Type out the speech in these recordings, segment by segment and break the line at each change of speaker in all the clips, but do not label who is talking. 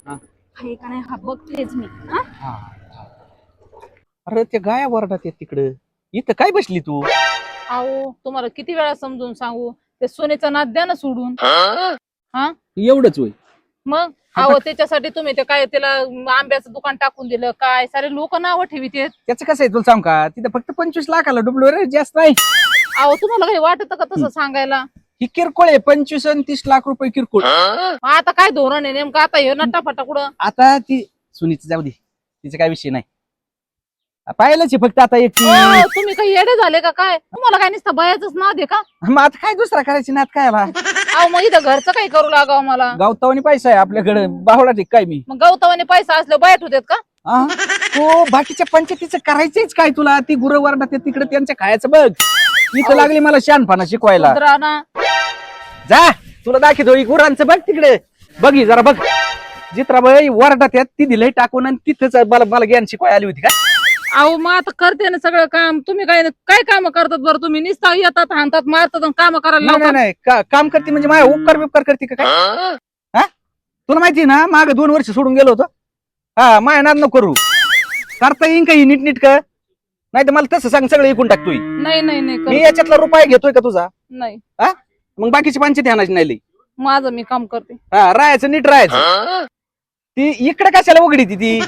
आहे का नाही हा बघतेच मी.
अरे ते गाया वरडात आहेत तिकडं. इथं काय बसली तू?
अहो तुम्हाला किती वेळा समजून सांगू ते सोन्याचा नाद द्या ना सोडून. हा
एवढंच होय.
मग अहो त्याच्यासाठी तुम्ही ते काय त्याला आंब्याचं दुकान टाकून दिलं काय सारे लोक नावं ठेवीत आहेत.
त्याचं कसं आहे तुला सांग का, तिथं फक्त 25 लाखाला डुबलो रे, जास्त नाही.
अहो तुम्हाला काही वाटत का तसं सांगायला.
ही किरकोळ आहे, 25 आणि 30 लाख रुपये किरकोळ.
आता काय धोरण आहे नेमकं आता हे नट्टाफटा कुठं.
आता ती सुनीचं जाऊ दे, तिचा काय विषय नाही. पाहिलंच फक्त आता एक
तुम्ही काही येडे झाले का काय तुम्हाला काय नुसतं बयाचंच नाद आहे का.
मग आता काय दुसरा करायची नात काय आला.
अहो मग इथं घरचं काही करू लागाव मला.
गावतावानी पैसा आहे आपल्याकडे, बावळा ठीक काय मी.
मग गवतावाने पैसा असलं बायट होतेत का.
हो बाकीच्या पंचायतीचं करायचंच काय तुला. ती गुरं वरडात तिकडे त्यांचं खायचं बघ. इथं लागली मला शहाणपणा शिकवायला. जा तुला दाखवतो गुरांचं बघ तिकडे. बघी जरा बघ. जित्राबाई वरडात ती दिलंय टाकून आणि तिथंच मला ज्ञान शिकवायला आली होती का.
अहो मग आता करते ना सगळं काम. तुम्ही काय काय काम करतात बरं. तुम्ही निस्ता येतात हाणतात मारतात काम करायला
नाही नाही काम करते म्हणजे माझ्या उपकार करते का काय. हा तुला माहिती ना माग 2 वर्ष सोडून गेलो होतो. हा माया नाद नको करू. करता येईन काही नीट का. नाही तर मला तसं सांग सगळं ऐकून टाकतोय.
नाही नाही नाही
मी याच्यातला रुपये घेतोय का तुझा.
नाही
हा मग बाकीची पंचायती आणायची नाही.
माझं मी काम करते.
हा राहायचं नीट राहायचं. ती इकडे कशाला उघडी ती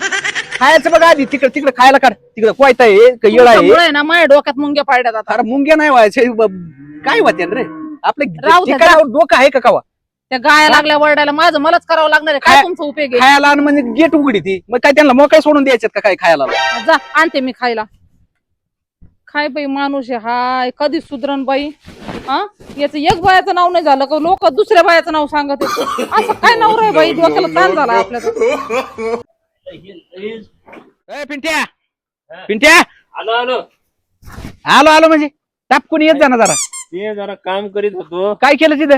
खायचं बघ आधी. तिकडे खायला काढ. तिकडे कोयता आहे येळा आहे
ना माझ्या डोक्यात मुंग्या पाडण्यात आता.
अरे मुंग्या नाही व्हायचे काय होते रे
राहू दे,
आपलं डोकं आहे का कवा.
त्या गाया लागल्या वरडायला माझं मलाच करावं लागणार आहे. काय तुमचा उपयोग आहे.
खायला आण म्हणजे गेट उघडी ती मग काय त्यांना मोकळं सोडून द्यायच्यात का काय खायला.
जा आणते मी खायला. काय बाई माणूस आहे हाय कधी सुधरण बाई. हा याचं एक बायाचं नाव नाही झालं का लोक दुसऱ्या बायाचं नाव सांगत आहेत. असं काय नाव रे बाई डोक्याला ताण झाला आपल्याला.
पिंट्या पिंट्या
आलो आलो
आलो आलो म्हणजे टापकून येत जा ना जरा.
ते जरा काम करीत होतो.
काय केलं तिथं.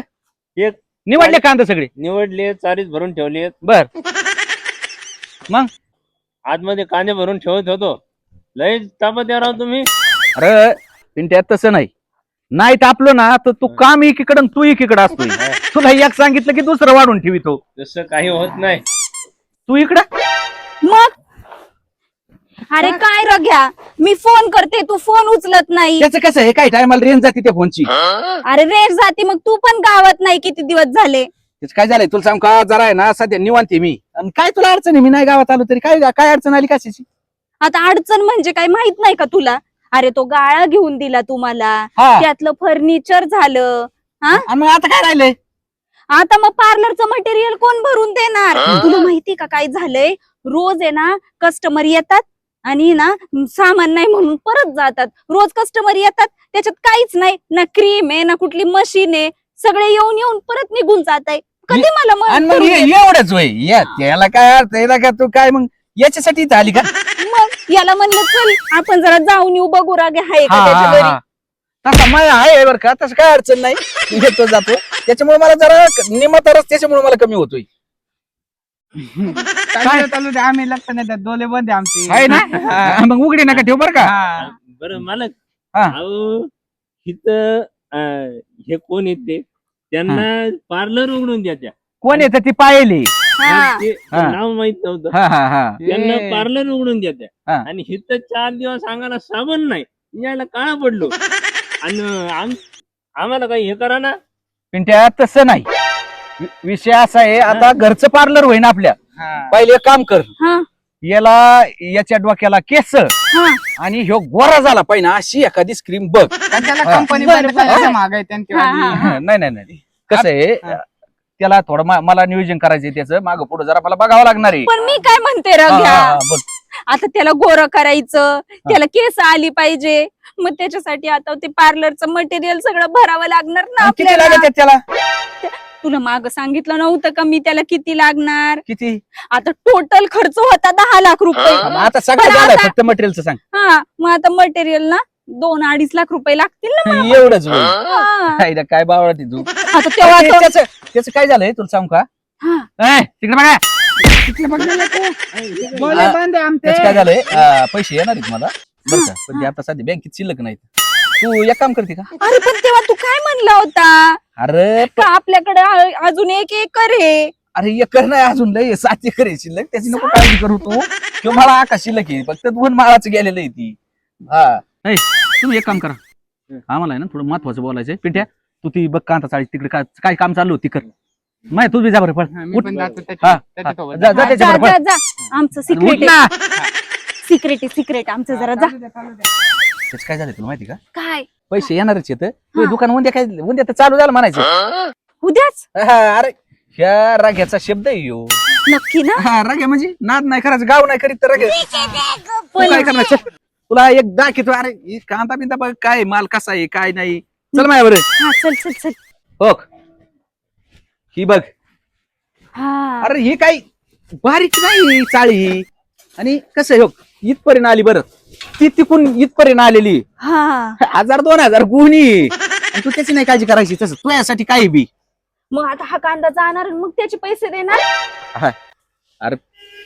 एक
निवडले कांदा सगळे
निवडले चारीत भरून ठेवले.
बर मग
आतमध्ये कांदे भरून ठेवत होतो. लय तापत राव तुम्ही.
अरे पिंट्या तसं नाही तापलो ना तर तू काम एकीकडं तू एकीकडे असतोय. तुला एक सांगितलं की दुसरं वाढून ठेवितो.
तसं काही होत नाही.
तू इकडं
मग अरे काय र घ्या मी फोन करते तू फोन उचलत नाही.
त्याचं कसं आहे काय टायमाला रेंज जाते त्या फोनची.
अरे रेट जाते मग तू पण गावात नाही किती दिवस झाले.
त्याचं काय झालंय तुला सांग का जरा आहे ना सध्या निवांत आहे मी. आणि काय तुला अडचण आहे मी नाही गावात आलो तरी काय काय अडचण आली कशाची.
आता अडचण म्हणजे काय माहित नाही का तुला. अरे तो गाळा घेऊन दिला तुम्हाला.
हा.
त्यातलं फर्निचर झालं.
आणि मग आता काय राहिलंय.
आता मग पार्लरचं मटेरियल कोण भरून देणार. तुला माहिती का काय झालंय. रोज आहे ना कस्टमर येतात आणि ना सामान नाही म्हणून परत जातात. रोज कस्टमर येतात त्याच्यात काहीच नाही ना क्रीम आहे ना कुठली मशीन आहे. सगळे येऊन परत निघून जात आहे. कधी मला
आणि
मदत
मग
करून देत.
एवढंच होय त्याला काय अर्थ आहे का तू काय मग याच्यासाठी झाली का.
मग याला म्हणलं चल आपण जरा जाऊन येऊ बघू रागे हाय का त्याच्या घरी.
तसा मग आहे बरं का तसं काय अडचण नाही. मी येतो जातो त्याच्यामुळे मला जरा निमतारच त्याच्यामुळे मला कमी होतोय.
चालू दे आम्ही लक्ष नाही देत. डोले बंद आहे आमचे.
आहे ना मग उघडी नका ठेव बरं का.
बरं मालक.
हा.
अहो इथं हे कोण येते त्यांना पार्लर उघडून द्या. त्या
कोण येतं ती पाहिली.
हा.
ते
हा.
नाव माहित नव्हतं.
हा हा हा
त्यांना पार्लर उघडून द्या.
हा.
आणि इथं 4 दिवस अंगाला साबण नाही यायला काळा पडलो. आणि आम्हाला काही हे करा ना.
पिंट्या तसं नाही. विषय असा आहे आता घरचं पार्लर होईन आपल्या. पहिले एक काम कर
हा.
याला याच्या डोक्याला केस
हा.
आणि ह्यो गोरा झाला पाहिजे अशी एखादी स्क्रीम बघ.
त्याला
हा.
कंपनी
बरं, बरं.
महाग आहे त्यांच्या
हा, हा.
नाही कसं आहे त्याला थोडं मला नियोजन करायचंय त्याचं मागं पुढे जरा मला बघावं लागणार आहे.
पण मी काय म्हणते र
हा,
घ्या.
हा, बघ.
आता त्याला गोरं करायचं त्याला केस आली पाहिजे. मग त्याच्यासाठी आता ते पार्लरचं मटेरियल सगळं भरावं लागणार ना
आणि किती
आपल्याला.
लागत त्याला.
तुला माग सांगितलं नव्हतं का मी त्याला किती लागणार.
किती
आता टोटल खर्च होता 10 लाख रुपये.
मग आता सगळं
पण
झालं
आता-
फक्त मटेरियलचं सांग.
हा मग आता मटेरियल ना 2-2.5 लाख रुपये लागतील ना मला.
एवढंच होईल.
हा.
हायला काय बावळा ती तू.
आता तेव्हा तो-
त्याचं काय झालंय तुला सांगू का.
हा.
तिकडे बघा
डोले बंद आहे आमचे.
त्याचं काय झालंय पैसे येणार आहेत मला बरं का. पण ते आता सध्या बँकेत शिल्लक नाही. तू एक काम करते का.
अरे पण तेव्हा तू काय म्हणला होता
अरे
का आपल्याकडे अजून 1 एकर आहे.
अरे एकर नाही अजून लय 7 एकर आहे शिल्लक, त्याची नको काळजी करू तू. किंवा मला आकाश शिल्लक आहे, फक्त 2 माळाचं गेलेलं आहे ती. हा तुम्ही एक काम करा, आम्हाला आहे ना थोडं महत्वाचं बोलायचंय. पिंट्या तू ती बघ कांता चाळी तिकडे काय काम चालू होती कर. माहिती तू बी जा बरं पळ.
हा, मी पण जातो
हा,
त्याच्यासोबत.
जा त्याच्याबरोबर
जा
पळ.
जा जा आमचं
उठ
सिक्रेट
ना.
सिक्रेट आमचं जरा जा.
चालू द्या.
त्याचं काय झालं तुला माहिती का?
काय
पैसे येणारच येत.
हा.
दुकान उद्या तर चालू झालं म्हणायचं.
उद्याच
अरे ह्या राग्याचा शब्द आहे ह्यो.
नक्की ना.
हा राग्या म्हणजे नाद नाही करायचं, गाव नाही करीत तर राग्या. तू
पण
काय करणार? चल, तुला एक दाखवतो. अरे ही कांदा बिंदा बघ, काय माल कसा आहे काय नाही. चल माझ्या बरं.
हा चल चल चल.
हो ही बघ.
हा
अरे ही काही बारीक नाही चाळी ही. आणि कसं आहे हो, इथपर्यंत आली बरं, ती तिकून इथपर्यंत आलेली.
हा
1000-2000 गुणी. आणि तू त्याची नाही काळजी करायची. तसं तू यासाठी काय बी.
मग आता हा कांदा जाणार आणि मग त्याचे पैसे देणार.
अरे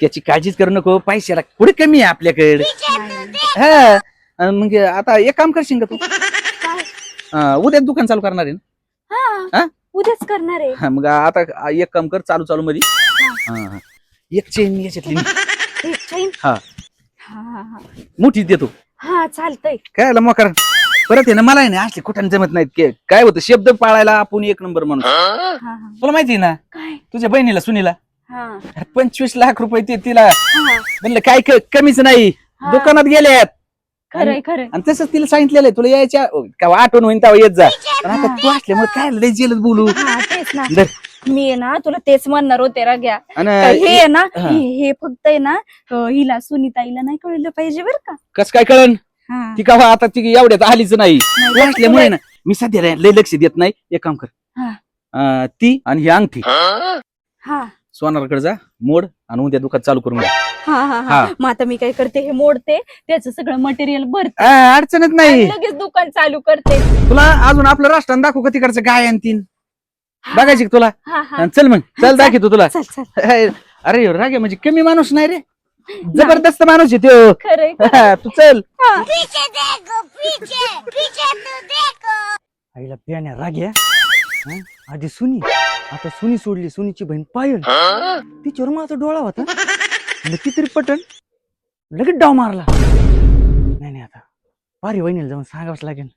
त्याची काळजीच करू नको, पैशाला पुढे कमी आहे आपल्याकडे.
नाही.
हा आणि मग आता एक काम करशील का तू?
काय?
उद्या दुकान चालू करणार आहे ना?
हा उद्याच करणार आहे.
हा, मग आता एक काम कर, चालू मध्ये हा, एक चेन याच्यातली
एक चैन.
हा.
हा हा हा
मोठी देतो.
हा चालतंय.
काय मोकार परत आहे ना, मला आहे ना असले कुठं जमत नाहीत. काय होतं, शब्द पाळायला आपण एक नंबर माणूस.
हा हा
तुला माहिती आहे ना,
काय.
तुझ्या बहिणीला सुनीला
हा
25 लाख रुपये ते तिला
हा
म्हणलं काय कमीच नाही,
हा.
दुकानात गेल्यात.
खरंय खरंय.
आणि तसंच तिला सांगितलेलं आहे, तुला यायच्या का आठवण होईन तेव्हा येत जा. पण आता
हा.
तू असल्यामुळे काय लय जेलत बोलू.
हा तेच ना.
धर.
मी आहे ना तुला तेच म्हणणार होते राग्या.
आणि
हे आहे ना
हा.
हे फक्त आहे ना हिला सुनीताईला नाही कळलं पाहिजे बरं का.
कस काय कळन
हा.
ती का आता ती एवढ्यात आलीच नाही.
नाही,
तू असल्यामुळे ना मी सध्या लय लक्ष देत नाही. एक काम कर, ती आणि ही अंगठी
हा
सोनारकडे जा, मोड आणि उद्या दुकान चालू करून घे.
हा हा
हा.
हा मग आता मी काय करते, हे मोडते, त्याचं सगळं मटेरियल भरते
अडचणच नाही.
आणि लगेच दुकान चालू करते.
तुला अजून आपलं राष्ट्रान दाखवू का तिकडचं गाय आणि तीन बघायची का तुला?
हा हा
आणि चल मग चल दाखवतो तुला.
चल चल.
अरे रागे म्हणजे कमी माणूस नाही रे, जबरदस्त माणूस आहे तो.
खरंय
तू चल.
हा.
आईला प्याण्या राग्या. हं? आधी सुनी, आता सुनी सोडली, सुनीची बहीण पायल. तिच्यावर माझा डोळा होता, ती तरी पटन लगेच डाव मारला. नाही आता पारी वहिनीला जाऊन सांगावंच लागेल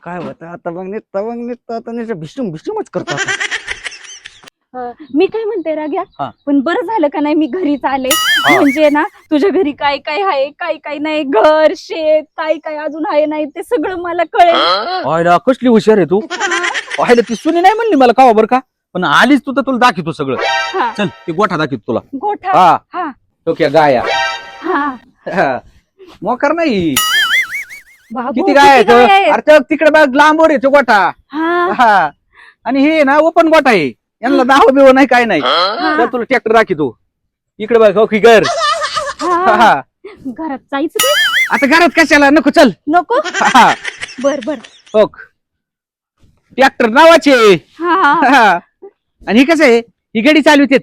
काय होतं. आता मग नेत आता भिष्टूमच करतो आता.
मी काय म्हणते राग्या,
हा.
पण बरं झालं का नाही मी घरीच आले. म्हणजे ना तुझ्या घरी काय काय आहे, काय काय नाही, घर शेत काय काय अजून आहे नाही ते सगळं मला कळेल.
आयला कसली हुशार आहे तू. पाहिलं ती सुनी नाही म्हणली मला का बरं का, पण आलीच तू तर तुला दाखवतो सगळं.
हा.
चल ते गोठा दाखवतो तुला.
गोठा.
हा
हा
तो क्या गाया.
हा
मोकार नाही.
बाबू,
किती गाय आहेत?
आहेत?
अरे तिकडे बघ लांबवर येतो गोठा.
हा
हा आणि हे ना ओपन गोठा आहे, यांना दाव बिव नाही काय नाही.
हा.
तर तुला ट्रॅक्टर दाखवतो. इकडे बघ, हो की घर.
हा.
हा.
घरात जायचं काय?
आता घरात कशाला नको, चल.
नको.
हा.
बर बर.
हो ट्रॅक्टर नावाचे.
हा
हा. आणि हे कसं आहे, ही गाडी चालवते,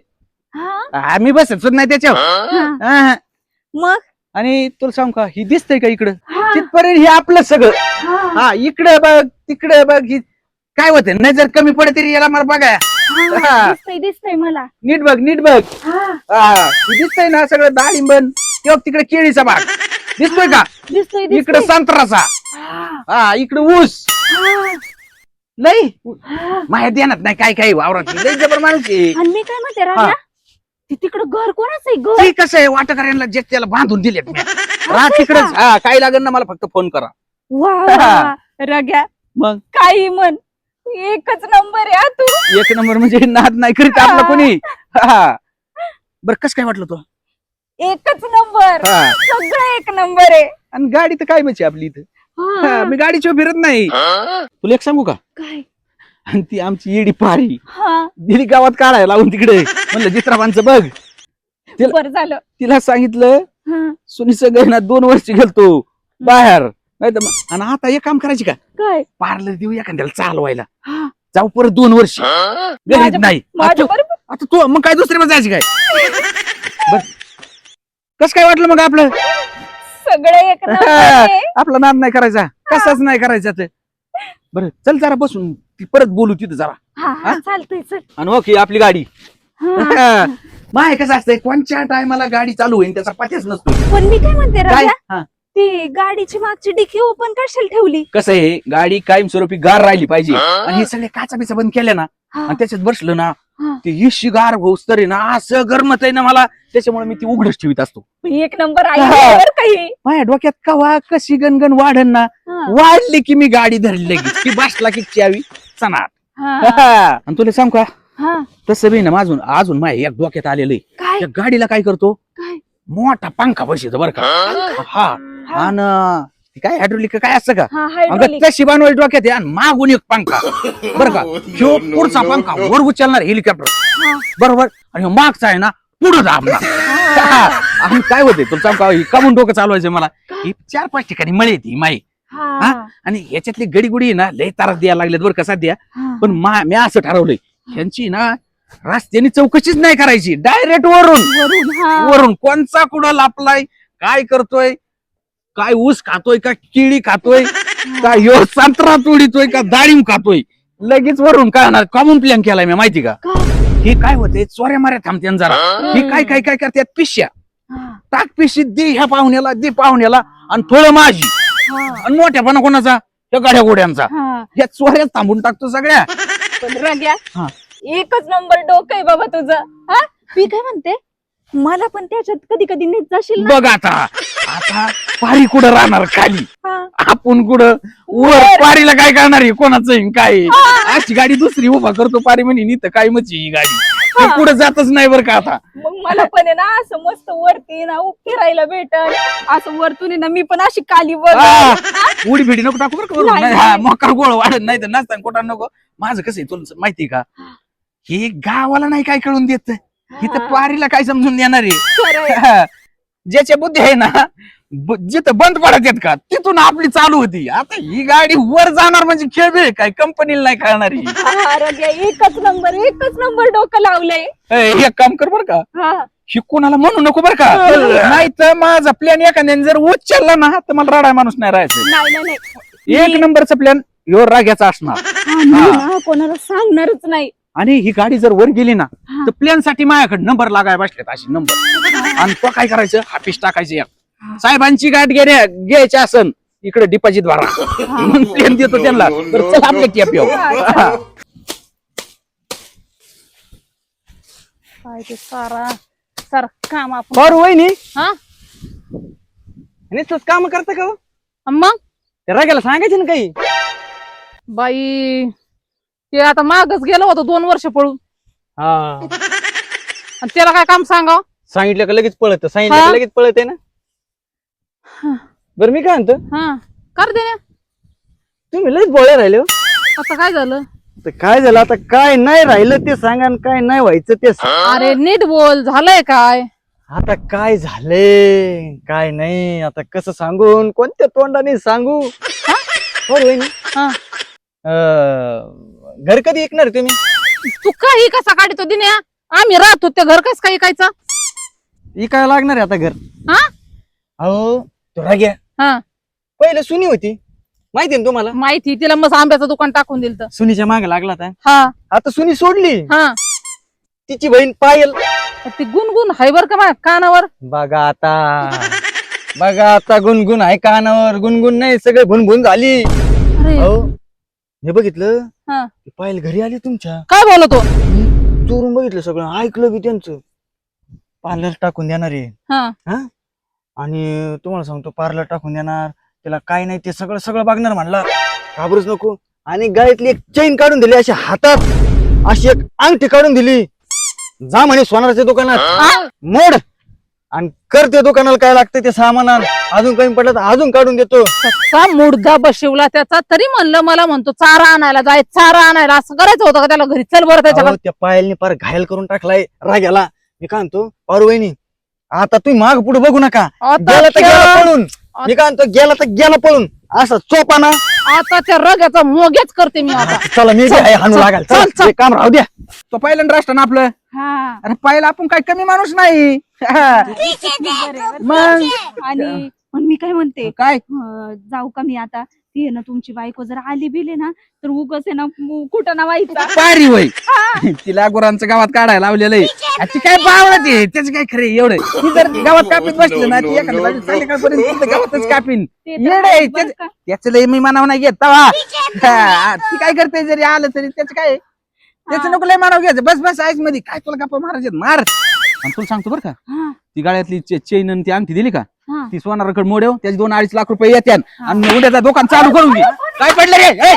हा
आम्ही बसत सुद्धा नाही त्याच्यावर.
हा.
हा.
मग
आणि तुला सांग का, ही दिसतंय का इकडं
हा.
तिथपर्यंत हे आपलं सगळं.
हा.
हा इकडे बघ तिकडे बघ, ही काय होते नजर कमी पडे तरी याला मला बघा.
हा. दिसतंय मला.
नीट बघ नीट बघ.
हा
हा हे दिसतंय ना सगळं डाळिंबन. तेव्हा तिकडे केळीचा भाग दिसतोय का,
दिसतोय
इकडे
दिसतोय.
संत्राचा.
हा.
हा इकडे ऊस.
हा.
लई
हा.
माहिती देणार नाही काय काय वावरात लई जबर माणूस आहे.
आणि मी काय म्हणते राजा, ती तिकडं घर कोणाचं आहे घर?
ते कसं आहे, वाटकऱ्यांना जे त्याला बांधून दिले तिकडेच. हा काय लागेल ना मला फक्त फोन करा.
वा वा. रग्या
मग
काही म्हण, एकच नंबर आहे हा तू.
एक नंबर म्हणजे नाद नाही करीत आपला कोणी. हा बर कस काय वाटलं तो?
एकच नंबर.
हा.
सगळं एक नंबर आहे.
आणि गाडी तर काय म्हणजे आपली इथं.
हा.
हा, मी गाडीशिवाय फिरत नाही. तुला एक सांगू का,
काय?
आणि ती आमची येडी पारी
हा
दिली गावात काढायला लावून तिकडे. म्हणलं जित्राबांचं बघ.
बरं झालं.
तिला सांगितलं
हा.
सुनी सगळं ना 2 वर्ष गेलतो बाहेर. नाही तर आणि आता एक काम करायची का,
काय?
पार्लर देऊ एखाद्याला चालवायला.
हा.
जाऊ परत 2 वर्ष घरीच
माझ्या-
नाही.
माझ्या
आता
बरोबर.
आता तू मग काय दुसऱ्या जायची काय. बर कस काय वाटलं मग आपलं.
सगळं एक नंबर आहे.
आपला नाद नाही करायचा, कसाच नाही करायचा ते. बरं चल जरा बसून ती परत बोलू तिथं जरा.
हा हा चालतंय चल.
आणि ओके आपली गाडी माय कसं असतंय कोणत्या टायमाला गाडी चालू होईल त्याचा पत्याच नसतो.
पण मी काय म्हणते
काय
राजा,
हा.
ती गाडीची मागची डिकी ओपन कशाला ठेवली?
कसं आहे गाडी कायमस्वरूपी गार राहिली पाहिजे आणि हे सगळे काचा बिचा बंद केल्या ना
हा.
आणि त्याच्यात बसलं ना
हा.
ते इशी गार होऊस तरी ना असं गरमत आहे ना मला, त्याच्यामुळे मी ती उघडच ठेवीत असतो.
एक नंबर
हा.
आहे काही.
माझ्या डोक्यात कवा कशी गणगण वाढन ना, वाढली की मी गाडी धरली लगेच ती बसला की चावी चनाट. आणि तुला सांग का तसं बी ना माझून अजून माझ्या एक डोक्यात आलेलं आहे.
काय
त्या गाडीला काय करतो
काय?
मोठा पंखा बसतो बरं का. हा आणि काय हायड्रोलिक काय असतं का
हा
अगं
हायड्रोलिक.
तशी बनवायची डोक्यात आहे आणि मागून एक पंखा बरं का. ह्यो पुढचा पंखा वर उचलणार हेलिकॉप्टर बरोबर आणि ह्यो मागचा आहे ना पुढे दाबणार. आणि काय होते तुला सांग का कमून डोकं चालवायचं मला. ही 4-5 ठिकाणी मळे ती माई
हा.
आणि ह्याच्यातली गडीगुडी ना लय तारास द्यायला लागलेत बरं का सध्या.
हा.
पण मी असं ठरवलंय ह्यांची ना रस्त्याने चौकशीच नाही करायची, डायरेक्ट वरून
वरून, हा.
वरून कोणचा कुठं लापलाय, काय करतोय, काय ऊस खातोय का केळी खातोय का ह्यो संत्रा तोडीतोय का डाळिंब खातोय, लगेच वरून कळणार. कॉमन प्लॅन केलाय मी माहिती का. हे काय होते चोऱ्या माऱ्या थांबते जरा. हे काय काय काय करतात पिश्या
हा.
टाक पिशी दे ह्या पाहुण्याला दे पाहुण्याला आणि थोडं माझी
हा.
आणि मोठ्यापणा कोणाचा त्या गाड्या गोड्यांचा.
हा.
या चोऱ्यात थांबून टाकतो सगळ्या.
पण राग्या,
हा.
एकच नंबर डोकं आहे बाबा तुझं. हा मी काय म्हणते, मला पण त्याच्यात कधी कधी नेत जाशील ना?
बघ आता आता पारी कुठं राहणार खाली,
हा.
आपण कुठं वर. पारीला काय करणार आहे कोणाचं आहे, काय अशी गाडी दुसरी उभा करतो पारी म्हणे नीत काय मची ही गाडी ती पुढे जातच नाही बरं का. आता
मग मला पण आहे ना असं मस्त वरती ना फिरायला भेटल, असं वरतून आहे ना मी पण अशी काली बघ.
उडी भिडी नको टाकू बरं का वरून.
नाही,
नाही,
नाही.
हा, मोकार गोळ वाढत नाही तर नसताना कुठं नको. माझं कसं आहे तुला माहिती का, हे गावाला नाही काय कळून देत, इथं पारीला काय समजून देणार आहे. ज्याच्या बुद्धी आहे ना जिथं बंद पडत येत का तिथून आपली चालू होती. आता ही गाडी वर जाणार म्हणजे खेळ बी काय कंपनीला नाही कळणार ही.
एकच नंबर डोकं लावलंय.
एक काम कर बर का,
हा.
ही कोणाला म्हणू नको बर का, नाही तर माझा प्लॅन एखाद्याने जर उचलला ना तर मला रडाय माणूस नाही राहायचं.
नाही नाही नाही.
एक नंबरचा प्लॅन ह्यो राग्याचा असणार.
हा, मी ना कोणाला सांगणारच नाही.
आणि ही गाडी जर वर गेली ना
हा.
तर प्लॅन साठी माझ्याकडे नंबर लागाय बसलेत अशी नंबर. आणि तो काय करायचं हापीस टाकायचं एक साहेबांची गाठ घ्यायची असन इकडे डिपॉझिट भरा मग प्लॅन देतो त्यांना. तर चल आपल्या कॅप येऊ.
काय ते सारा काम आपण.
बरं वहिनी
हा
नुसतंच काम करता का हो?
मग
त्या राग्याला सांगायचं ना काही.
बाई ते आता मागच गेलं होतं 2 वर्ष पळून,
हा
आणि त्याला काय काम सांगाव.
सांगितलं का लगेच पळत, सांगितलं
हा.
का लगेच पळत आहे ना. बरं मी काय म्हणतो,
हा कर दे ना.
तुम्ही लगेच बोळे राहिले हो.
आता काय झालं.
तर काय झालं आता, काय नाही राहिलं ते सांगा आणि काय नाही व्हायचं ते सांगा.
अरे नीट बोल, झालंय काय.
आता काय झाले काय नाही, आता कसं सांगून कोणत्या तोंडाने सांगू. हो वहिनी,
हा.
घर कधी ऐकणार तुम्ही.
तू काही कसा काढतो दिन्या, आम्ही राहतो त्या घर कस काही कायचा.
इकायला लागणार आहे आता घर.
हा
अहो तो राग्या
हा
पहिलं सुनी होती माहिती ना तुम्हाला.
माहिती, तिला मग आंब्याचं दुकान टाकून दिलं तर.
सुनीच्या मागे लागला आता.
हा
आता सुनी सोडली,
हा
तिची बहीण पायल.
ती गुणगुण हाय बर का माझ्या कानावर.
बघा आता गुणगुण आहे कानावर, गुणगुण नाही सगळे भुनभुन झाली.
अरे
अहो हे बघितलं,
हा.
ती पायल घरी आली तुमच्या,
काय बोलतो.
चोरून बघितलं सगळं, ऐकलं बी त्यांचं. पार्लर टाकून देणार आहे
हा
आणि तुम्हाला सांगतो पार्लर टाकून देणार, त्याला काय नाही ते सगळं सगळं बघणार म्हणला. घाबरूच नको. आणि गायतली एक चैन काढून दिली, अशी हातात अशी एक अंगठी काढून दिली. जा म्हणे सोनाराच्या दुकानात मोड आणि कर त्या दुकानाला काय लागतं ते सामान आण. अजून कमी पडलं तर अजून काढून देतो.
कसा मुडदा बसवला त्याचा, तरी म्हणलं मला म्हणतो चारा आणायला जाय, चारा आणायला. असं करायचं होतं का त्याला घरी. चल बरं त्याच्याकडे.
अहो, त्या पायलने फार घायल करून टाकलाय राग्याला. मी काय म्हणतो पारुवहिनी, आता तुम्ही माग पुढे बघू नका.
आता
गेला तर गेला
त्या-
पळून. मी काय म्हणतो गेला तर गेला पळून, असं चोपाना.
आता त्या रग्याचा मोग्याच करते मी आता.
चला मी बी आहे, हाणू लागाल.
चल,
चल,
चल.
हे काम राहू द्या.
तो पहिल्यांदा राष्ट्र ना आपलं.
हा.
अरे पाहिलं आपण काय कमी माणूस नाही. मग
आणि पण मी काय म्हणते
काय
जाऊ का मी आता ती आहे ना तुमची बायको जर आली बिली ना तर उगाच आहे ना कुठं ना व्हायचा
पारी होय तिला गुरांचं गावात काढायला लावलेलं आहे ती काय बावळत आहे त्याचं काय खरे एवढं ती जर गावात कापीत बसली ना ती एखाद्या बाजू संध्याकाळपर्यंत तिथं गावातच कापीन
ते तर
येडं
आहे
आहे
बरं का?
त्याचं लय मी मानाव नाही घेत तवा ती काय करते जरी आलं तरी त्याचं काय त्याचं नको लय मानाव घ्यायचं बस बस आईस मध्ये काय तुला गप्पा मारायचे मार आणि तुला सांगतो बरं का
हा,
ती गाळ्यातली चेन आणि ती अंगठी दिली का
हा.
ती सोनाराकडे मोडेव त्याचे 2-2.5 लाख रुपये येत्यान आणि उद्याचा दुकान चालू करून घे काय पडलं रे ए!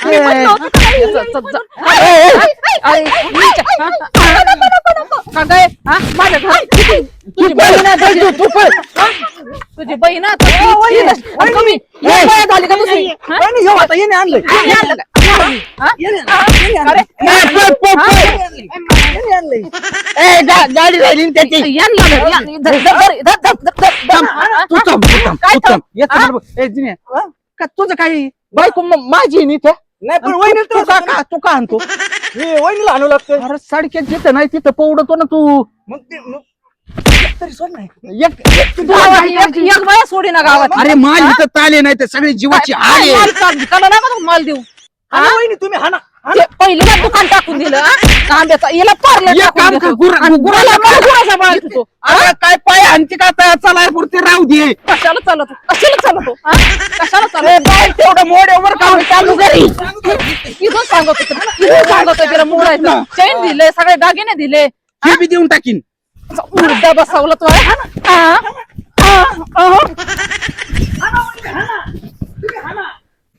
मी म्हणलं होतं का नाही, येईल म्हणून.
काय माझ्या घरात तुझी बहीण आहे, तुझी बहीण आहे, तुझी कमी एक बाया झाली का दुसरी हा?
वहिनी, घेऊ आता येणे आणलंय
हे आणलं का? हा? अरे,
गाडी राहिली ना त्याची
यांना धर, धर, धर, धर, धर, धर, धर, धर. हा?
तू थांब तू थांब
काय
तू थांब येतो बरोबर. ए, जिन्या, का तुझं काय बायको माझी आहे ना इथं नाही पण वहिनी तू का आणतो वहिनीला आणू लागतं अरे साडक्यात जिथं नाही तिथं पवडतो ना तू तरी सोड नाही
एक बाया सोडी ना गावात
अरे माल इथं ताले नाही तर सगळी जीवाची हाल आहे.
माल चाल, त्याला नाही म्हणत माल देऊ हा?
तुम्ही हाना
ते पहिलं ना दुकान टाकून दिलं हा? आंब्याचा याला पार्लर
एक काम कर, गुराला काय
गुराचा बाळ तुझो
अरे काय पाय आणते का आता चला पुरते राहू दे
कशाला चालतो कशाला चालतो हा? कशाला चालतो
तेवढं मोड्यावर काम चालू करी
इथून सांगत होतं ना, इथून सांगत होतं तिला मोडायचं चैन दिले सगळे दागिने दिले
हे बी देऊन टाकीन
मुर्दा बसवलं तो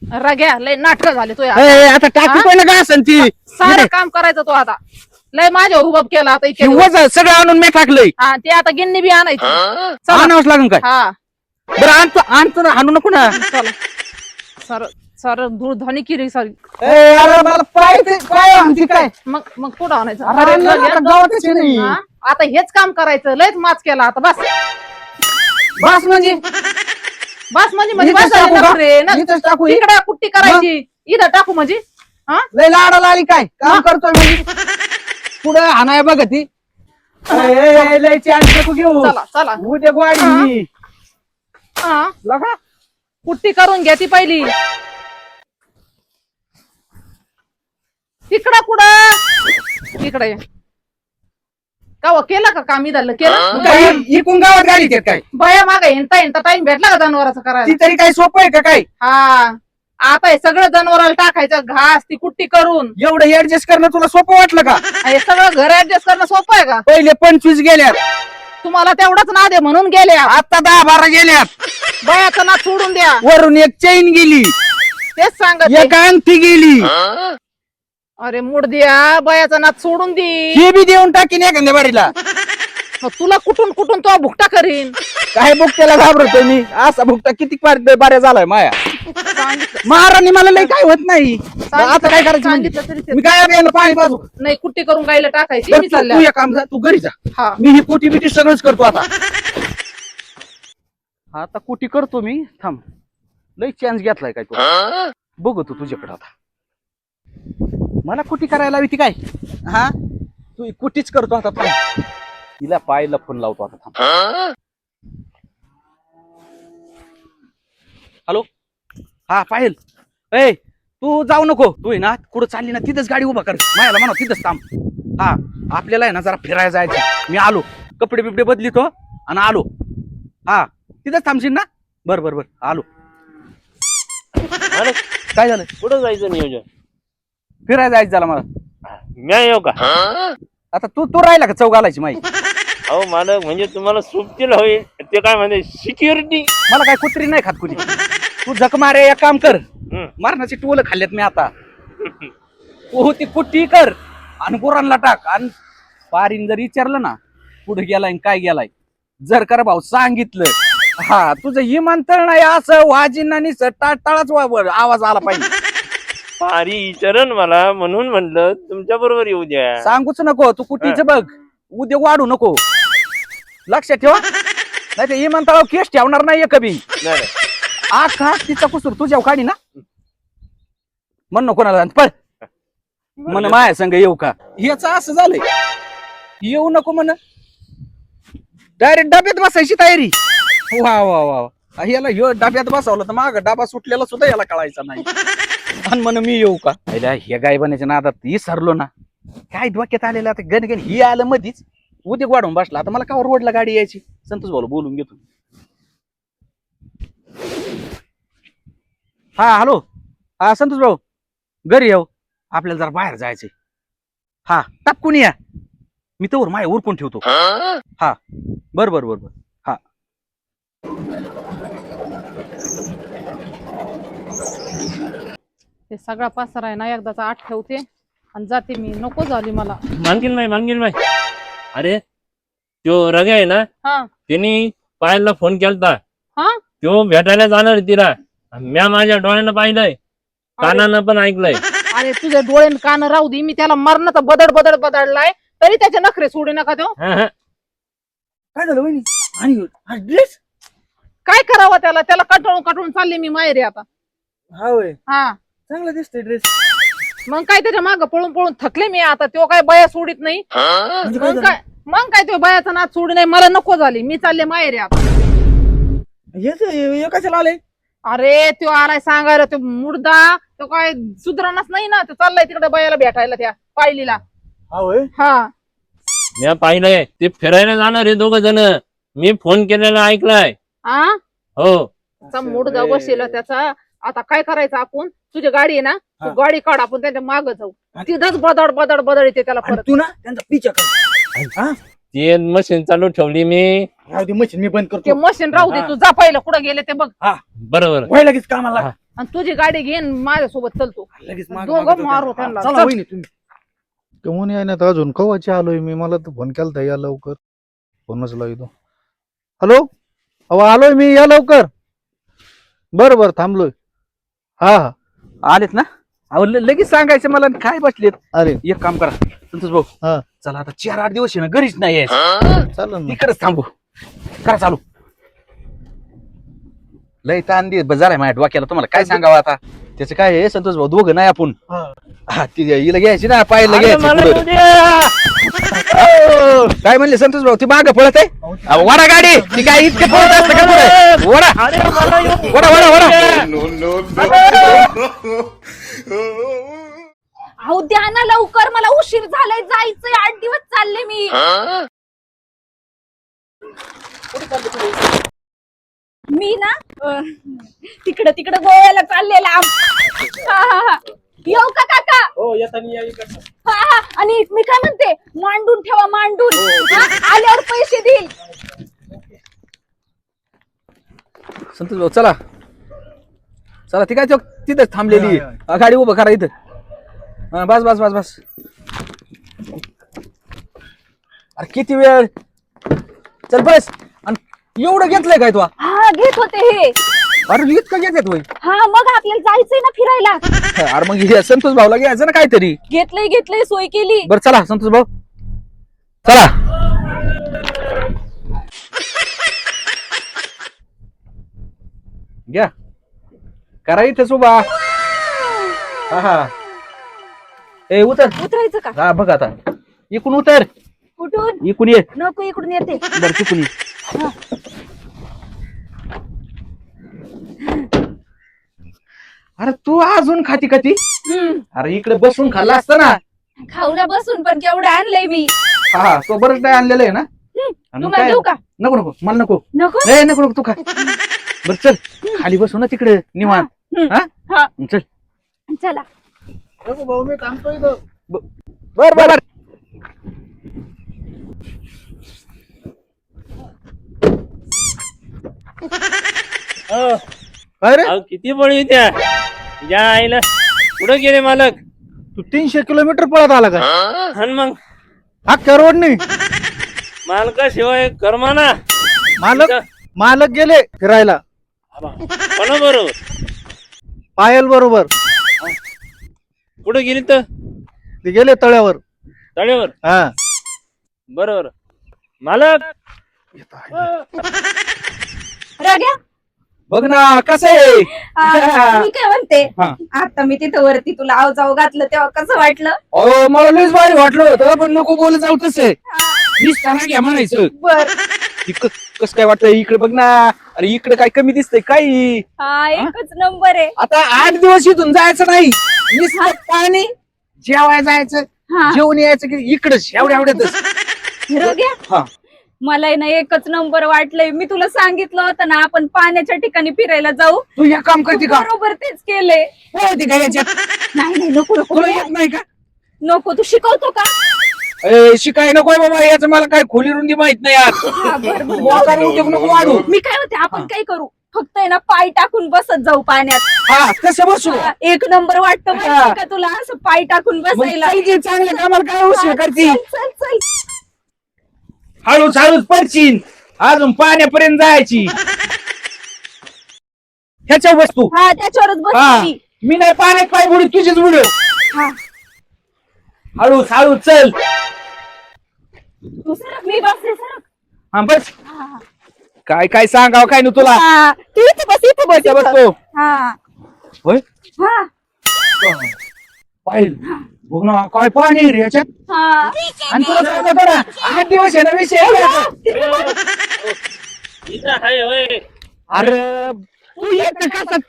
रग्या लय नाटक झाले तो
ए, आता टाकी पण का असन ती
सारं काम करायचं तो आता लय माझ्यावर उभा केला आता इतके दिवस.
वजन सगळं आणून मी टाकलंय
हा ते आता गिन्नी बी आणायची चला.
आणावंच लागून काय
हा
बरं आणतो ना हाणू नको ना
चला सर सर धूळधाणी केली सारी
ए, अरे मला पाय आणते काय
मग कुठं आणायचं
अरे,
अरे,
आता गावातच आहे नाही.
हा? आता हेच काम करायचं लयच माच केला आता बस
बस म्हणजे
बस म्हणजे
इथंच
बस झाली
टाकू का?
नखरे. न-
इथंच टाकू ही?
इकडं कुट्टी करायची इथं टाकू म्हणजे हा
लय लाडाला आली काय काम करतोय म्हणजे पुढे हाणाय बघ ती लय चान्स नको घेऊ
चला चला
उद्या ग्वाडी
हा
लगा
कुट्टी करून घ्या ती पहिली तिकडं कुठं इकडे ये. का केलं का काम इथलं केलं
काय इकून गावात गाडी देत काय
बया मागा हिंडता टाइम भेटला का जनावराचं
ती
करायला
तरी काय सोपं आहे का काय
हा आता हे सगळं जनावराला टाकायचं घास ती कुट्टी करून
एवढं ऍडजस्ट करणं तुला सोपं वाटलं का
हे सगळं घर ऍडजस्ट करणं सोपं आहे का
पहिले 25 गेल्यात
तुम्हाला तेवढंच नाद आहे म्हणून गेले
आता 10-12 गेल्यात
बयाचं नाद सोडून द्या
वरून एक चैन गेली
तेच सांगत
एक अंगठी गेली
आहे. अरे मूड द्या बयाचा नाद सोडून दे
हे बी देऊन टाकीन एखाद्या बारीला
मग तुला कुठून कुठून तो भुकटा करीन
काय बुकट्याला घाबरतोय मी असा बुकटा किती बाऱ्या झालाय माया
सांगितलं
महाराणी मला लय काय होत नाही आता काय करायचं म्हणजे?
सांगितलं तरी ते-
मी काय अभियान पाणी पाजू
नाही कुट्टी करून गायला टाकायची
बरं,
मी
तू
चालल्या
एक काम कर, तू घरी जा
हा
मी ही पोटी बिटी सगळंच करतो आता आता कुटी करतो मी थांब लय चान्स घेतलाय काय तू बघू तू तुझ्याकडे आता मला कुटी करायला हवी ती काय हा तू ही कुटीच करतो आता थांब तिला पायला फोन लावतो आता थांब हॅलो हा पायल ए तू जाऊ नको तू आहे ना कुठं चालली ना तिथंच गाडी उभा कर मायाला म्हणा तिथंच थांब हा आपल्याला आहे ना जरा फिरायला जायचं मी आलो कपडे बिपडे बदलितो आणि आलो हा तिथंच थांबशील ना बर बर बर आलो
अरे
काय झालं
कुठं जायचं नियोजन
फिरायला जायचं झालं मला
मी येऊ का
आता तू राहिला का चौक घालायची माहिती
अहो मालक म्हणजे तुम्हाला सुटतील होईल ते काय म्हणते सिक्युरिटी
मला काय कुत्री नाही खात कुणी तू झक मारे एक काम कर मारण्याचे टोल खाल्लेत मी आता तू ती कुट्टी कर आणि गुरांना टाक आणि पारीन जर विचारलं ना कुठं गेलाय काय गेलाय जर कर भाऊ सांगितलं हा तुझं विमानतळ नाही असं वाजिन आणि टाळाच आवाज आला पाहिजे
पारी चरण मला म्हणून म्हणलं तुमच्या बरोबर येऊ द्या
सांगूच नको तू कुटीचं बघ उद्या वाढू नको लक्षात ठेवा नाही ते विमानतळावर केस ठेवणार नाहीये कधी
नाही
आखा तिचा कुसूर तुझ्या काढी ना म्हण नको ना पळ म्हण माया संग येऊ का याच असं झालंय येऊ नको म्हण डायरेक्ट डब्यात बसायची तयारी वा वा वा वा. याला ह्यो डब्यात बसवलं तर माग डबा सुटलेला सुद्धा याला कळायचा नाही. आणि म्हण मी येऊ का हे गाय बनायच्या नादात विसरलो ना. काय डोक्यात आलेलं आता गण ही आलं मधीच उद्या वाढून बसला. आता मला का रोडला गाडी यायची. संतोष भाऊ बोलून घेतो. हा हॅलो. हा संतोष भाऊ घरी येऊ आपल्याला जरा बाहेर जायचंय. हा टाकून या मी तर माय उरकून ठेवतो. हा बर बर बर बर. हा
ते सगळा पसारा आहे ना एकदाचा आठ ठेवते आणि जाते मी. नको झाली मला.
मानकीन बाई अरे तो रगे आहे ना
हा
त्यांनी पायलला फोन केलता.
हा
तो भेटायला जाणार आहे तिला. म्या माझ्या डोळ्यानं पाहिलंय कानानं पण ऐकलंय.
अरे तुझे डोळे न कान राहू दे. मी त्याला मरणाचा बदडलाय तरी त्याचे नखरे सोडे नका तो.
हा, हा.
काय झालं वहिनी? आणि ड्रेस
काय करावं त्याला त्याला कटळून चालले मी माहेरी आता.
हा होय
हा
चांगला दिसतोय ड्रेस.
मग काय त्याच्या माग पळून थकले मी आता. तो काय बया सोडित नाही. मग काय तो बयाचा नाच सोडी नाही. मला नको झाली. मी चालले माहेरी आता.
हे कशाला आले?
अरे तो आलाय सांगायला. तो मुर्दा तो काय सुधरणच नाही ना. तो चाललाय तिकडे बयाला भेटायला त्या पायलीला.
हा होय
हा
म्या पाहिलंय ते फिरायला जाणार आहे दोघ जण. मी फोन केलेला ऐकलाय.
आ
हो
मुर्दा बसेल त्याचा. आता काय करायचं आपण. तुझी गाडी आहे ना तू गाडी काढ आपण त्यांच्या माग जाऊ. तिथंच बदड येते त्याला
आणि
परत.
तू ना त्यांचा पिछा कर.
ते मशीन चालू ठेवली मी.
राहू दे मशीन मी बंद
ते
करतो.
मशीन राहू दे. तू जा पहिलं कुठं गेले ते बघ.
बरोबर
वय लगेच कामाला.
आणि तुझी गाडी घेऊन माझ्यासोबत चलतो.
लगेच
दोघं मारू त्यांना.
चला वहिनी तुम्ही.
कमून आहे ना अजून कवाची आलोय मी. मला तर फोन केलता या लवकर. फोनच लावतो. हॅलो अहो आलोय मी या लवकर. बर बर थांबलोय. हा हा
आलेत ना. अहो लगेच सांगायचं मला. काय बसलेत.
अरे
एक काम करा संतोष भाऊ.
हा.
चला आता 4-8 दिवस आहे ना घरीच नाही यायचं.
चालेल ना.
तिकडेच थांबू. करा चालू. लय ताण दिवस झालाय माझ्या डोक्याला. तुम्हाला काय सांगावं आता. त्याचं काय आहे संतोष भाऊ दोघं नाही आपण. हा ती हिला घ्यायची ना पायला घ्यायची पुढं. काय म्हणले संतोष भाऊ ती मागं पळत आहे. अहो, वडा गाडी ती काय इतकं पळत असतं का पुढे. वडा वडा वडा
अहो द्या ना लवकर. मला उशीर झालाय. जायचंय. 8 दिवस चालले मी. मी ना तिकडे गोव्याला चाललेला. हा. येऊ का काका.
हो येतानी या इकडनं.
हा. आणि मी काय म्हणते मांडून ठेवा मांडून. हा, आल्यावर पैसे देईल.
संतोष भाऊ चला चला ती काय तिथंच थांबलेली. गाडी उभं करा इथं. हा, बस बस बस बस. अरे किती वेळ. चल बस. आणि एवढं घेतलंय काय तू.
हा घेत होते हे.
अरे इतकं घेत होय.
हा मग आपल्याला जायचंय ना फिरायला.
अरे मग हे संतोष भाऊला घ्यायचं ना काहीतरी.
घेतलंय सोय केली.
बरं चला संतोष भाऊ चला. घ्या करा इथं उभा. हा हा ए उतर.
उतरायचं का.
हा बघ आता इकडून उतर.
कुठून.
इकडून ये.
नको इकडून येते.
बरं तिकडून ये. अरे तू अजून खाती खाती. अरे इकडे बसून खाल्ला असतं ना.
खाऊला बसून पण केवढं आणलंय मी.
हा तो बरंच काय आणलेलं आहे ना. आणि
तुम्हाला
काय
देऊ का.
नको नको मला नको.
नको.
नाही नको नको तू खा. बर चल खाली बसू ना तिकडे निवांत.
हा.
हा चल.
चला.
भाऊ मी थांबतोय इथं.
बर बर बर.
अरे
अहो, किती पळी त्या या आईला. कुठं गेले मालक.
तू 300 किलोमीटर पळत आला का.
आणि मग
अख्ख्या रोडनी.
मालकाशिवाय कर्माना.
मालक गेले फिरायला
कोणा बरोबर.
पायल बरोबर.
कुठं गेली तर
ते गेले तळ्यावर.
तळेवर.
हा
बरोबर मालक.
राग्या.
बघ ना कसं आहे.
मी काय म्हणते
हा.
आता मी तिथं वरती तुला आव जाऊ घातलं तेव्हा कसं वाटलं.
अहो मला लईच भारी वाटलं होतं पण नको बोलत जाऊ तसे. वीस घ्या म्हणायचं.
बर.
ती कसं काय वाटतंय इकडे बघ ना. अरे इकडे काय कमी दिसतंय काही.
हा एकच नंबर आहे.
आता 8 दिवस इथून जायचं नाही. नुसतं पाणी जेवायला जायचं
हा
जेवण यायचं की इकडच एवढ्यातच.
रग्या
हा.
मला आहे ना एकच नंबर वाटलंय. मी तुला सांगितलं होतं ना आपण पाण्याच्या ठिकाणी फिरायला जाऊ.
तू हे काम करते का?
बरोबर तेच केलंय.
होती का याच्यात?
नाही नाही नको नको
तुला येत नाही का?
नको. तू शिकवतो का?
शिकाय नकोय बाबा याचं मला काय खोली रुंदी माहित नाही आज.
हा, बरं, बरं.
मोकार उद्योग नको वाढू.
मी काय होते आपण काय करू फक्त आहे ना पाय टाकून बसत जाऊ पाण्यात.
हा तसं बसू.
हा, एक नंबर वाटतं माहितीये का तुला असं पाय टाकून
मग
बसायला.
पाहिजे चांगल्या कामाला काय उशीर करती.
चल चल चल.
हळूच हळूच पडशील. अजून पाण्यापर्यंत जायची. ह्याच्या वस्तू
हा त्याच्यावरच
हा
बसली.
मी नाही पाण्यात पाय बुडी तुझीच बुड.
हा
हळूच हळूच चल.
तू सरक मी बसले सरक.
हा बस.
हा, हा.
काय काय सांगावं काय ना तुला.
हा, तू इथे बस इथे बस
इथं
इथं.
बसतो.
हा
होय
हा
पाहिजे बघ ना काय पाणी रे याच्यात.
हा.
आणि तुला सांगतो ना 8 दिवस आहे ना विषय आहे याचा.
इथं आहे होय.
अरे तू येत कसं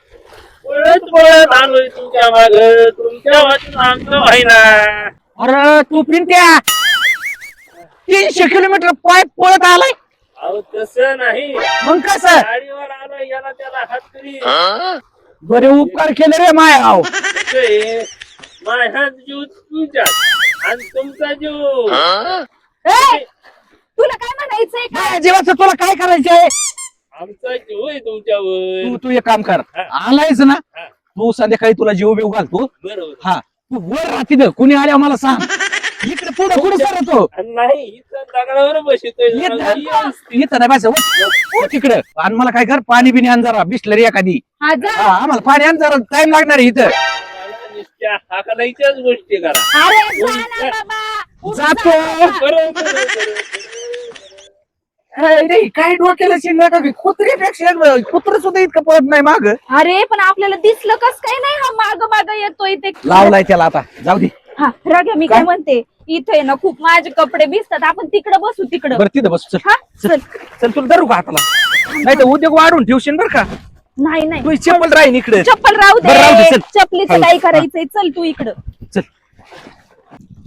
पळत पळत आलोय तुमच्या माग. तुमच्या वाचून आमचं व्हायना.
अरे तू पिंट्या 300 किलोमीटर पाय पळत आलाय.
अहो तसं नाही.
मग कसं
गाडीवर आलोय याला त्याला हात करी.
बरे उपकार केले रे माय आव.
माझा जीव तुझ्या आणि तुमचा जीव.
ए, तुला काय म्हणायचंय का?
माझ्या जीवाचं तुला काय करायचंय.
आमचा जीव आहे तुमच्यावर.
तू एक काम कर आलायस ना तू संध्याकाळी तुला जीव बिव घालतो.
बरोबर.
हा तू वर राहते कुणी आल्या मला सांग. इकडे पुढे पुढे सरतो.
नाही इथं दगडावर बसतोय.
इथं नाही बस तिकडं. आणि मला काय कर पाणी बिनी आण जरा बिसलरी एखादी.
हा जा.
हा आम्हाला पाणी आण जरा टाइम लागणार आहे इथं.
हाकालायच्याच गोष्टी करा.
अरे जा ना बाबा.
जातो.
बरोबर.
नाही काय डोक्याला शिंगा का कुत्र्यापेक्षा कुत्र सुद्धा इतकं पळत नाही माग.
अरे पण आपल्याला दिसलं कस काय नाही हा माग माग येतोय ते.
लावलाय त्याला आता जाऊ दे.
हा राग्या मी काय म्हणते इथे ना खूप माझे कपडे भिजतात आपण तिकडे बसू तिकडं.
बरं तिथं बस चल.
हा चल.
चल तुला धरू का हाताला. नाही तर उद्योग वाढून ठेवशील बरं का.
नाही नाही
तू चप्पल राहीन इकडे.
चप्पल राहू
बरं, राहू दे,
दे.
चल.
चपलीचं काय करायचंय चल तू इकडं.
चल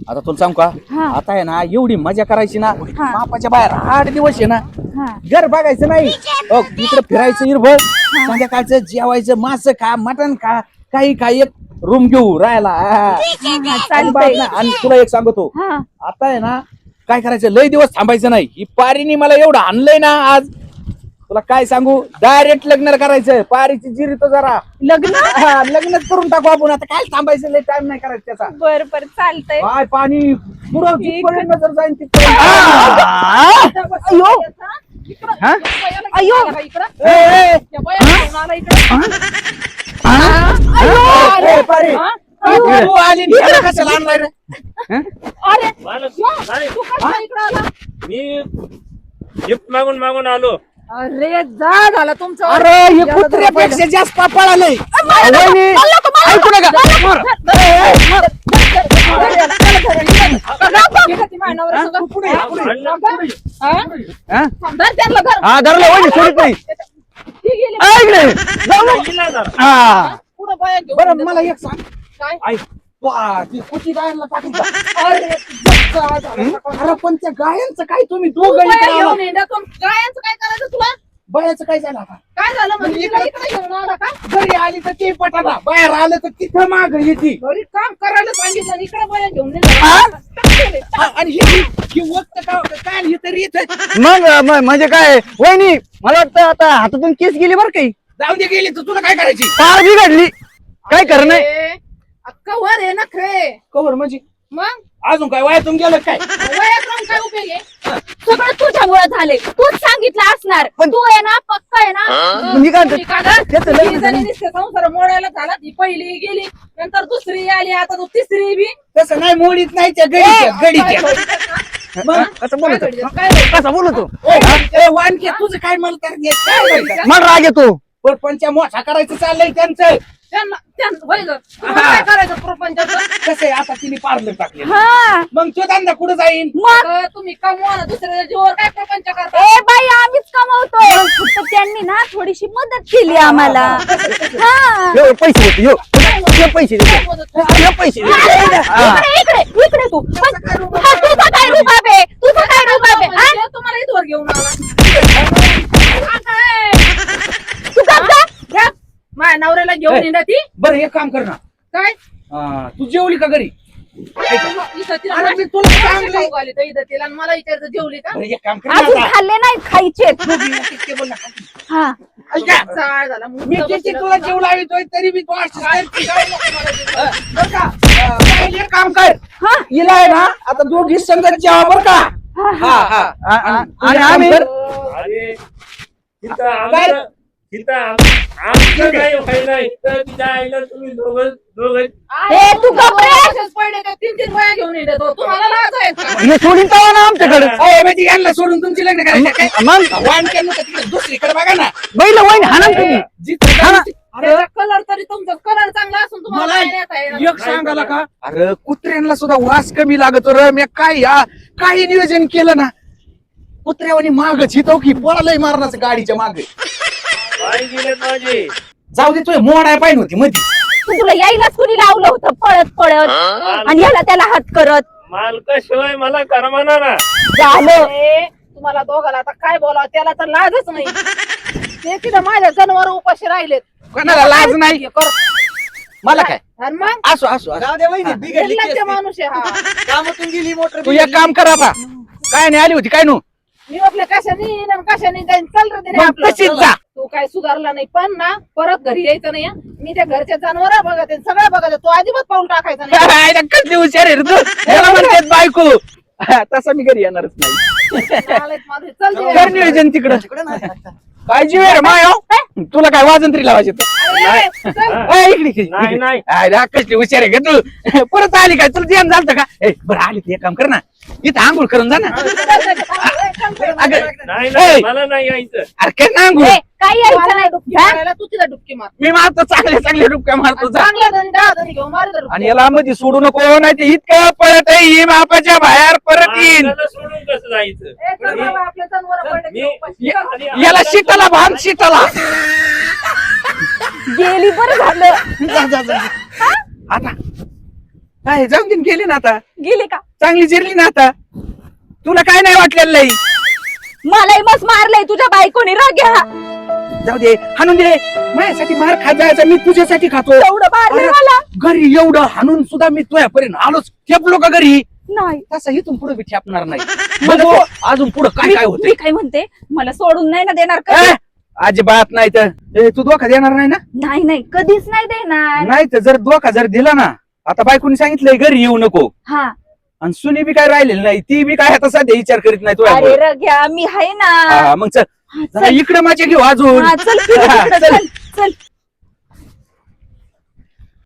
आता तुला सांगू का
हा.
आता आहे ना एवढी मजा करायची ना
हा.
मापाच्या बाहेर 8 दिवस आहे ना
हा
घर बघायचं नाही. इकडे फिरायचं इरभर संध्याकाळचं जेवायचं मास खा मटण खा काही काही एक रूम घेऊ राहायला.
चालतंय.
आणि तुला एक सांगतो
हा
आता आहे ना काय करायचं लय दिवस थांबायचं नाही. ही पारीने मला एवढं आणलंय ना आज तुला काय सांगू डायरेक्ट लग्न करायचं. पारीची जिरी तो जरा
लग्न.
हा, लग्नच करून टाकू आपण. आता काय थांबायचं लय टाइम नाही करायचं त्याचा.
बर बर चालतंय.
काय पाणी पुढं जिथपर्यंत नजर जाईन तिथपर्यंत. हा?
अयो
ए, ए, ए, पारी. तू आली आणि त्याला कशाला आणलाय रे?
अरे
मला नाही.
तू कसा इकडं आला?
मी गिफ्ट मागून मागून आलो.
अरे जा झाला तुमचा.
अरे हे कुत्र्यापेक्षा जास्त पळालंय. वहिनी, ऐकू नका. मार. पुढे, पुढे. हा? हा धरलं वहिनी सोडित नाही. ऐकले
हिला जरा.
हा
पुढं बाया घेऊन
बरं मला एक सांग
काय?
ऐक ती कुठे गायांना टाकली का? अरे पण त्या गायांचं काय तुम्ही दोघं इकडे आला.
घेऊन येण्यातून गायांचं काय करायचं तुला?
बयाचं काय झालं आता?
काय झालं म्हणजे इकडे घेऊन आला का?
घरी आली तर ते पटाला बाहेर आलं तर तिथं माग येते.
घरी काम करायला सांगितलं आणि इकडे बाया घेऊन
आणि ही वक्त काय हे तरी येत
मग म्हणजे काय वहिनी मला वाटतं आता हातातून केस गेली बरं काही
जाऊ दे गेली तर तुला काय करायची.
फार बिघडली काय करणार.
कवर आहे ना खरे.
कवर म्हणजे
मग
अजून काय वयातून गेलं काय.
वयात राहून काय उपयोग आहे?
सगळं तुझ्यामुळे झाले. तूच सांगितलं असणार.
पण-
तू आहे ना पक्का आहे ना.
म्हणजे काय
तुम्ही का गं?
त्याचं लग्न
ही जरी नुसते संसार मोडायला झाला ती पहिली गेली नंतर दुसरी आली आता तू तिसरी बी.
तसं नाही मोडीत नाही त्या गडीच्या.
मग कसं बोलतो
काय
कसा बोलतो
वानके तुझं काय मला तर येत काय नाही का?
मला राग येतो.
परपंच मोठा करायचं चाललंय त्यांचं.
होय गं. तुम्हाला काय करायचं प्रपंचाचं?
कसं आहे आता तिने पार्लर टाकले
हा
मग तो धंदा कुठं जाईन
मग
अगं, तुम्ही कमवा ना दुसऱ्या जीवावर काय प्रपंच करता?
ए बाई आम्हीच कमवतोय फक्त त्यांनी ना थोडीशी मदत केली आम्हाला हा
यो, पैसे देतो यो पैसे देतो यो पैसे देतो हा.
इकडे इकडे इकडे तू हा, तुझा काय रुबाब आहे तुझा काय रुबाब आहे हा?
म्हणजे तुम्हाला इथवर घेऊन आला.
तू गप्प जा.
घ्या. माझ्या नवऱ्याला घेऊन येणार ती
बरं एक काम कर ना
काय
तू जेवली का घरी
इथं तिला
अरे मी
नाश्ता-
तुला
नाश्ता
सांगले.
खाऊ घाली तर इथं तिला आणि मला विचारतं जेवली का?
बरं एक काम कर ना
अजून
आता.
खाल्ले नाही खायचे
ते बोल ना.
हा
ऐका,
चाळ झाला
मी किती तुला जेव लावितोय तरी मी तू अशीच करते. बरं का? पहिले एक काम कर
हा
हिला आहे ना आता दोघी संगत जेवा बरं का हा हा
आणि आम्ही
अरे तिथं आमचं काही व्हायला इथं तिच्या आईला तुम्ही दोघं
ए, तू गप्प रे.
असेच पडले का 3-3 वया घेऊन येतो तुम्हाला लाज आहे का?
हे सोडून तवा ना आमच्याकडे
म्हणजे यांना सोडून तुमची लग्न करायचं काय
मग
वाण केलं तर तिकडे दुसरीकडे बघा ना
बैल वहीन हाना तुम्ही
जिथं
हा ना.
त्याचा कलर तरी तुमचा कलर चांगला असून तुम्हाला
मला
काय नेता येणार?
एक सांगायला का अरे कुत्र्यांना सुद्धा वास कमी लागतो रे मी काय काही नियोजन केलं ना कुत्र्यावानी मागच हितो की पोरालाही मारणार गाडीच्या मागे
काय गेले माझे
जाऊ दे तुझे मोड आहे पाहिजे होती मध्ये
तुला यायलाच कुणी लावलं होतं पळत पळत आणि ह्याला त्याला हात करत
मालकाशिवाय मला करमाना ना
झालं
ए, तुम्हाला दोघाला आता काय बोलावं त्याला तर लाजच नाही ते तिथं माझ्या जनावर उपाशी राहिलेत
कोणाला लाज नाही
कर
मला काय
आणि मग
असो असो असो.
जाऊ दे वहिनी बिघडली
निर्लज्ज माणूस आहे हा
कामातून गेली मोटर
तू एक काम कर आता काय नाही आली होती काय नु
मी आपल्या कशाने जाईन चल रे तिने
मग
आपलं.
तशीच जा.
तू काय सुधारला नाही पण ना परत घरी यायचं नाही हं. मी त्या घरच्या जनावर बघत आहे, सगळं बघत आहे. तू अजिबात पाऊल टाकायचं नाही
आयला कसली हुशार आहे रे तू याला म्हणतात बायको तसा मी घरी येणारच नाही
नालायक माणूस आहे. चल तिने.
कर नियोजन तिकडं काय जीव आहे रे माय तुला काय वाजंत्री लावायचे
अरे, चल.
नाही, नाही.
कसली हुशार आहे का तू परत आली काय तुला ध्यान झालं का बरं आली ते एक काम कर ना इथं आंघोळ करून जा ना अगं
नाही
ए.
नाही मला नाही यायचं
अरे कर ना आंघोळ
ए, काही यायचं
मला
नाही
डुबकी
हा?
मारायला तू तिला डुबकी मार
मी मारतो चांगले चांगले डुबक्या मारतो जा
चांगल्या दंड घेऊन मार जरा.
आणि याला मध्ये सोडू नको नाही ते इतकं पळत आहे ही मापाच्या बाहेर परत येईन
मालकाला सोडून कसं जायचं
ए, चल बाबा, आपल्या जनावरं पडले की उपाशी. चल.
याला शीताला भान शीताला
गेली बरं झालं
आता काय जाऊन दिन गेली ना आता
गेली का
चांगली जिरली ना आता तुला काय नाही वाटलेलं नाही
मलाही मस्त मारलंय तुझ्या बायकोने राग्या
जाऊ दे हाणून दे माझ्यासाठी मार खात जायचा मी तुझ्यासाठी खातो
एवढं मारलंय
अरे,
मला
घरी एवढं हाणून सुद्धा मी तुझ्यापर्यंत आलोच ठेपलो का घरी
नाही
तसं इथून पुढे मी ठेपणार नाही बघू अजून पुढे काय काय होत
मी काय म्हणते मला सोडून नाही ना देणार का
अजिबात नाही तर तू धोका देणार नाही ना
नाही नाही कधीच नाही देणार
नाही तर जर धोका जर दिला ना आता बायकोनी सांगितलंय घरी येऊ नको
हा
आणि सुनी बी काय राहिलेली नाही ती बी काय आता सध्या विचार करीत नाही
अरे
तुझ्या
रग्या मी आहे ना
मग चल
हा,
जरा
चल.
इकडे माझ्या घेऊ अजून
हा, चल फिरू तिकडं,
चल.
चल चल